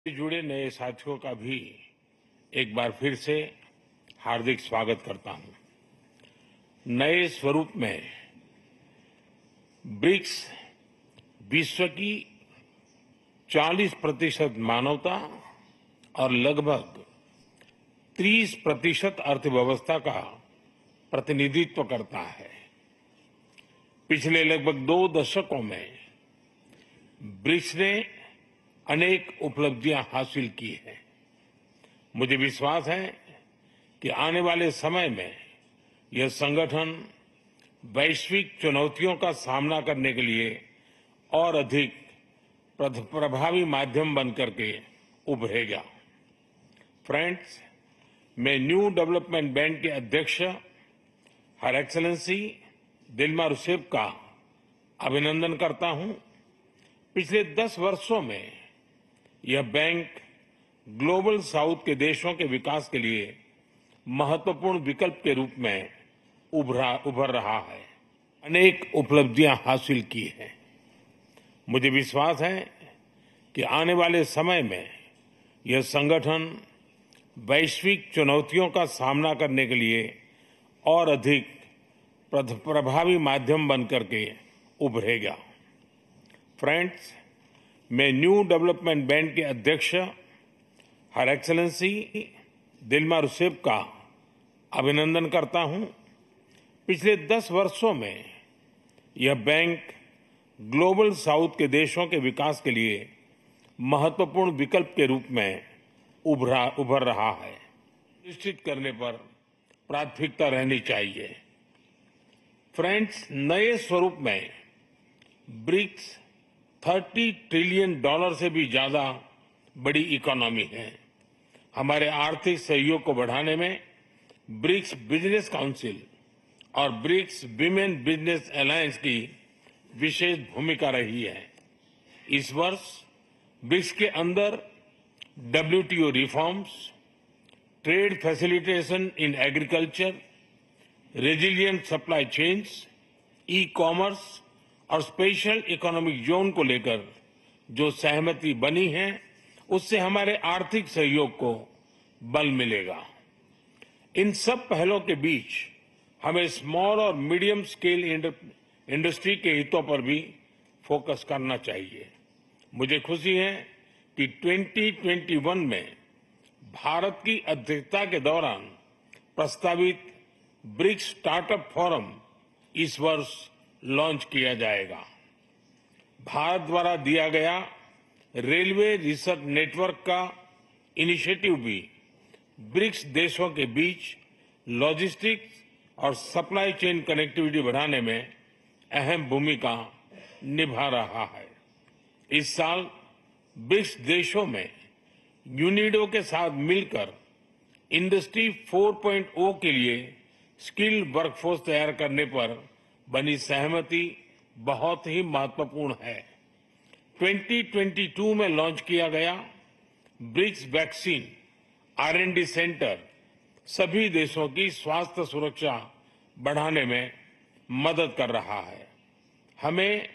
जुड़े नए साथियों का भी एक बार फिर से हार्दिक स्वागत करता हूं। नए स्वरूप में ब्रिक्स विश्व की 40% मानवता और लगभग 30% अर्थव्यवस्था का प्रतिनिधित्व करता है। पिछले लगभग 2 दशकों में ब्रिक्स ने अनेक उपलब्धियां हासिल की हैं। मुझे विश्वास है कि आने वाले समय में यह संगठन वैश्विक चुनौतियों का सामना करने के लिए और अधिक प्रभावी माध्यम बनकर के उभरेगा। फ्रेंड्स, मैं न्यू डेवलपमेंट बैंक के अध्यक्ष हर एक्सेलेंसी दिल्मा रूसेफ का अभिनंदन करता हूं। पिछले 10 वर्षों में यह बैंक ग्लोबल साउथ के देशों के विकास के लिए महत्वपूर्ण विकल्प के रूप में उभर रहा है। अनेक उपलब्धियां हासिल की हैं। मुझे विश्वास है कि आने वाले समय में यह संगठन वैश्विक चुनौतियों का सामना करने के लिए और अधिक प्रभावी माध्यम बनकर के उभरेगा। फ्रेंड्स, मैं न्यू डेवलपमेंट बैंक के अध्यक्ष हर एक्सेलेंसी दिल्मा रूसेफ का अभिनंदन करता हूं। पिछले 10 वर्षों में यह बैंक ग्लोबल साउथ के देशों के विकास के लिए महत्वपूर्ण विकल्प के रूप में उभर रहा है। निश्चित करने पर प्राथमिकता रहनी चाहिए। फ्रेंड्स, नए स्वरूप में ब्रिक्स $30 ट्रिलियन से भी ज्यादा बड़ी इकोनॉमी है। हमारे आर्थिक सहयोग को बढ़ाने में ब्रिक्स बिजनेस काउंसिल और ब्रिक्स विमेन बिजनेस अलायंस की विशेष भूमिका रही है। इस वर्ष ब्रिक्स के अंदर WTO reforms, trade facilitation in agriculture, resilient supply chains, e-commerce और स्पेशल इकोनॉमिक जोन को लेकर जो सहमति बनी है, उससे हमारे आर्थिक सहयोग को बल मिलेगा। इन सब पहलों के बीच हमें स्मॉल और मीडियम स्केल इंडस्ट्री के हितों पर भी फोकस करना चाहिए। मुझे खुशी है कि 2021 में भारत की अध्यक्षता के दौरान प्रस्तावित ब्रिक्स स्टार्टअप फोरम इस वर्ष लॉन्च किया जाएगा। भारत द्वारा दिया गया रेलवे रिसर्च नेटवर्क का इनिशिएटिव भी ब्रिक्स देशों के बीच लॉजिस्टिक्स और सप्लाई चेन कनेक्टिविटी बढ़ाने में अहम भूमिका निभा रहा है। इस साल ब्रिक्स देशों में यूनिडो के साथ मिलकर इंडस्ट्री 4.0 के लिए स्किल्ड वर्कफोर्स तैयार करने पर बनी सहमति बहुत ही महत्वपूर्ण है। 2022 में लॉन्च किया गया ब्रिक्स वैक्सीन R&D सेंटर सभी देशों की स्वास्थ्य सुरक्षा बढ़ाने में मदद कर रहा है। हमें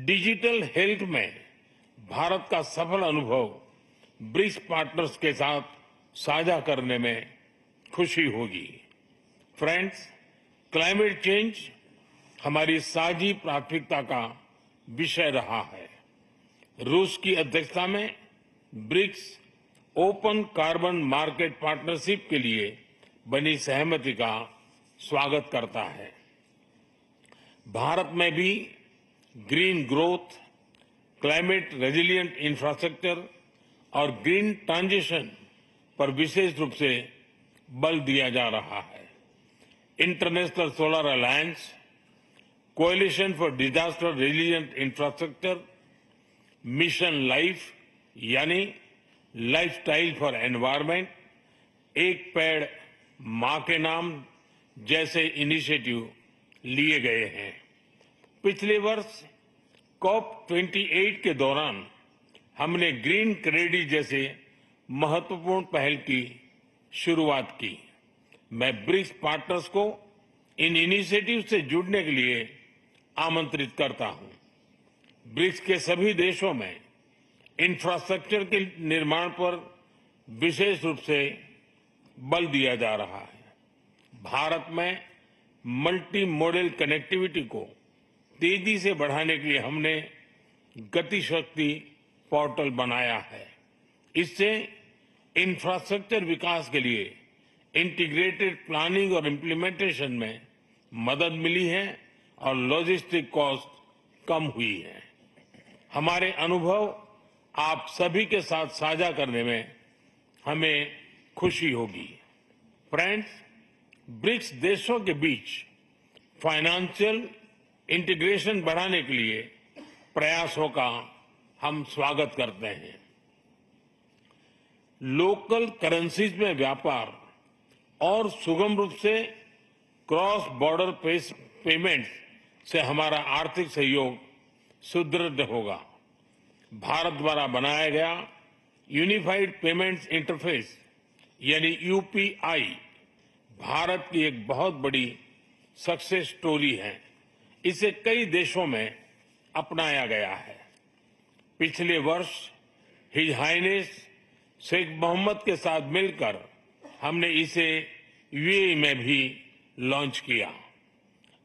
डिजिटल हेल्थ में भारत का सफल अनुभव ब्रिक्स पार्टनर्स के साथ साझा करने में खुशी होगी। फ्रेंड्स, क्लाइमेट चेंज हमारी साझी प्राथमिकता का विषय रहा है। रूस की अध्यक्षता में BRICS open carbon market partnership के लिए बनी सहमति का स्वागत करता है। भारत में भी green growth, climate resilient infrastructure और ग्रीन ट्रांजिशन पर विशेष रूप से बल दिया जा रहा है। International solar alliance, coalition for disaster resilient infrastructure, mission life यानी लाइफस्टाइल फॉर एनवायरमेंट, एक पेड़ मां के नाम जैसे इनिशिएटिव लिए गए हैं। पिछले वर्ष COP28 के दौरान हमने ग्रीन क्रेडिट जैसे महत्वपूर्ण पहल की शुरुआत की। मैं ब्रिक्स पार्टनर्स को इन इनिशिएटिव से जुड़ने के लिए आमंत्रित करता हूं। ब्रिक्स के सभी देशों में इंफ्रास्ट्रक्चर के निर्माण पर विशेष रूप से बल दिया जा रहा है। भारत में मल्टी मॉडल कनेक्टिविटी को तेजी से बढ़ाने के लिए हमने गति शक्ति पोर्टल बनाया है। इससे इंफ्रास्ट्रक्चर विकास के लिए इंटीग्रेटेड प्लानिंग और इम्प्लीमेंटेशन में मदद मिली है और लॉजिस्टिक कॉस्ट कम हुई है। हमारे अनुभव आप सभी के साथ साझा करने में हमें खुशी होगी। फ्रेंड्स, ब्रिक्स देशों के बीच फाइनेंशियल इंटीग्रेशन बढ़ाने के लिए प्रयासों का हम स्वागत करते हैं। लोकल करेंसीज में व्यापार और सुगम रूप से क्रॉस बॉर्डर पेमेंट से हमारा आर्थिक सहयोग सुदृढ़ होगा। भारत द्वारा बनाया गया यूनिफाइड पेमेंट्स इंटरफेस यानी यूपीआई भारत की एक बहुत बड़ी सक्सेस स्टोरी है। इसे कई देशों में अपनाया गया है। पिछले वर्ष हिज हाइनेस शेख मोहम्मद के साथ मिलकर हमने इसे यूएई में भी लॉन्च किया।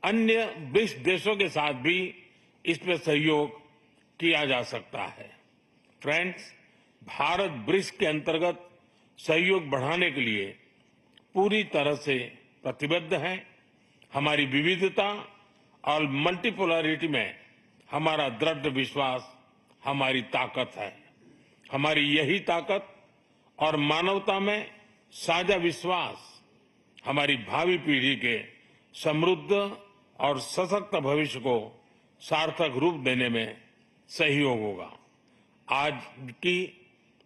अन्य ब्रिक्स देशों के साथ भी इसमें सहयोग किया जा सकता है। फ्रेंड्स, भारत ब्रिक्स के अंतर्गत सहयोग बढ़ाने के लिए पूरी तरह से प्रतिबद्ध है। हमारी विविधता और मल्टीपोलरिटी में हमारा दृढ़ विश्वास हमारी ताकत है। हमारी यही ताकत और मानवता में साझा विश्वास हमारी भावी पीढ़ी के समृद्ध और सशक्त भविष्य को सार्थक रूप देने में सहयोग होगा। आज की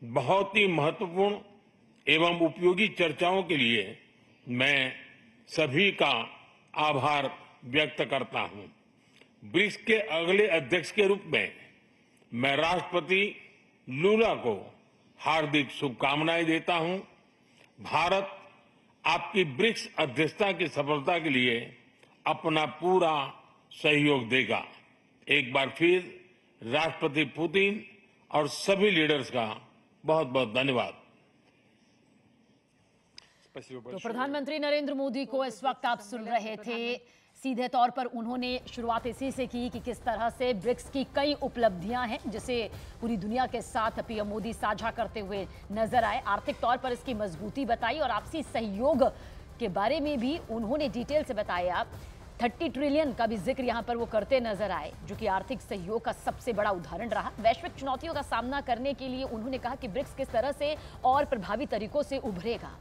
बहुत ही महत्वपूर्ण एवं उपयोगी चर्चाओं के लिए मैं सभी का आभार व्यक्त करता हूं। ब्रिक्स के अगले अध्यक्ष के रूप में मैं राष्ट्रपति लूला को हार्दिक शुभकामनाएं देता हूं। भारत आपकी ब्रिक्स अध्यक्षता की सफलता के लिए अपना पूरा सहयोग देगा। एक बार फिर राष्ट्रपति पुतिन और सभी लीडर्स का बहुत बहुत धन्यवाद। तो प्रधानमंत्री नरेंद्र मोदी को इस वक्त आप सुन रहे थे। सीधे तौर पर उन्होंने शुरुआत इसी से की कि किस तरह से ब्रिक्स की कई उपलब्धियां हैं जिसे पूरी दुनिया के साथ पीएम मोदी साझा करते हुए नजर आए। आर्थिक तौर पर इसकी मजबूती बताई और आपसी सहयोग के बारे में भी उन्होंने डिटेल से बताया। 30 ट्रिलियन का भी जिक्र यहां पर वो करते नजर आए, जो कि आर्थिक सहयोग का सबसे बड़ा उदाहरण रहा। वैश्विक चुनौतियों का सामना करने के लिए उन्होंने कहा कि ब्रिक्स किस तरह से और प्रभावी तरीकों से उभरेगा।